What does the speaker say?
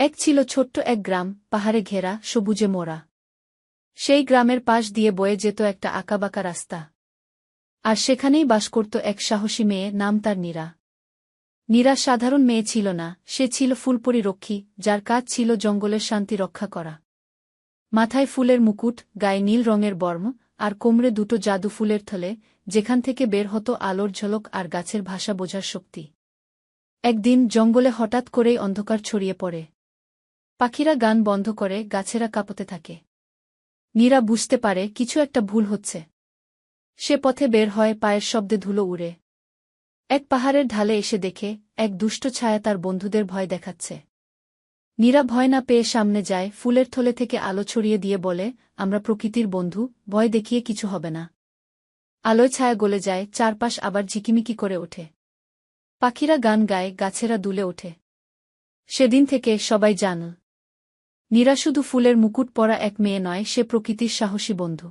এক ছিল ছোট্ট এক গ্রাম, পাহাড়ে ঘেরা, সবুজে মোড়া। সেই গ্রামের পাশ দিয়ে বয়ে যেত একটা আঁকাবাঁকা রাস্তা। আর সেখানেই বাস করত এক সাহসী মেয়ে, নাম তার নীরা। নীরা সাধারণ মেয়ে ছিল না, সে ছিল ফুলপরী রক্ষী, যার কাজ ছিল জঙ্গলের শান্তি রক্ষা করা। মাথায় ফুলের মুকুট, গায়ে নীল রঙের বর্ম, আর কোমরে দুটো জাদু ফুলের থলে, যেখান থেকে বের হতো আলোর ঝলক আর গাছের ভাষা বোঝার শক্তি। একদিন জঙ্গলে হঠাৎ করেই অন্ধকার ছড়িয়ে পড়ে। পাখিরা গান বন্ধ করে, গাছেরা কাঁপতে থাকে। নীরা বুঝতে পারে কিছু একটা ভুল হচ্ছে। সে পথে বের হয়, পায়ের শব্দে ধুলো উড়ে। এক পাহাড়ের ঢালে এসে দেখে এক দুষ্ট ছায়া তার বন্ধুদের ভয় দেখাচ্ছে। নীরা ভয় না পেয়ে সামনে যায়, ফুলের থলে থেকে আলো ছড়িয়ে দিয়ে বলে, আমরা প্রকৃতির বন্ধু, ভয় দেখিয়ে কিছু হবে না। আলোয় ছায়া গলে যায়, চারপাশ আবার ঝিকিমিকি করে ওঠে। পাখিরা গান গায়, গাছেরা দুলে ওঠে। সেদিন থেকে সবাই জানল, নীরা শুধু ফুলের মুকুট পরা এক মেয়ে নয়, সে প্রকৃতির সাহসী বন্ধু।